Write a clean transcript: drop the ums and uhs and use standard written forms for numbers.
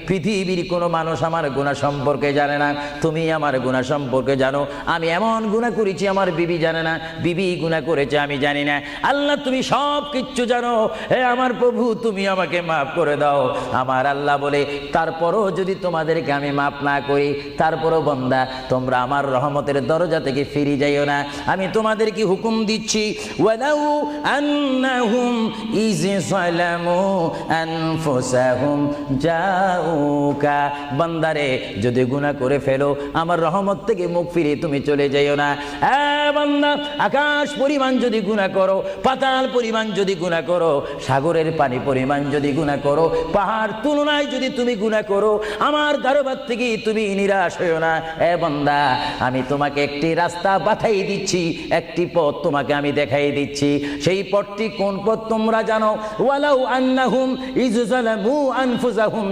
পৃথিবীর কোনো মানুষ আমার গুনাহ সম্পর্কে জানে না, তুমি আমার গুনাহ সম্পর্কে জানো। আমি এমন গুনাহ করেছি আমার বিবি জানে না, বিবি গুনাহ করেছে আমি জানি না। আল্লাহ তুমি সব কিচ্ছু জানো, হে আমার প্রভু তুমি আমাকে মাফ করে দাও। আমার আল্লাহ বলে, তারপরও যদি তোমাদেরকে আমি মাফ না করি, তারপরও বান্দা তোমরা আমার রহমতের দরজা থেকে ফিরে যাইও না। আমি তোমাদেরকে হুকুম দিচ্ছি, ওয়ালাউ আন্নাহুম ইয যালামু আনফুসাহুম জাউকা, বান্দারে যদি গুনাহ করে ফেলো আমার রহমত থেকে মুখ ফিরে তুমি চলে যাইও না। বান্দা, আকাশ পরিমাণ যদি গুনাহ করো, পাতাল পরিমাণ যদি গুনাহ করো, সাগরের পানি পরিমাণ যদি গুনাহ করো, পাহাড় তুলনায় যদি তুমি গুনাহ করো, আমার দরবার থেকে তুমি নিরাশ হইও না। বান্দা, আমি তোমাকে একটি রাস্তা বাতাই দিচ্ছি, একটি পথ তোমাকে আমি দেখাই দিচ্ছি। সেই পথটি কোন পথ তোমরা জানো? ওয়ালাউ আন্নাহুম ইয যালামু আনফুসাহুম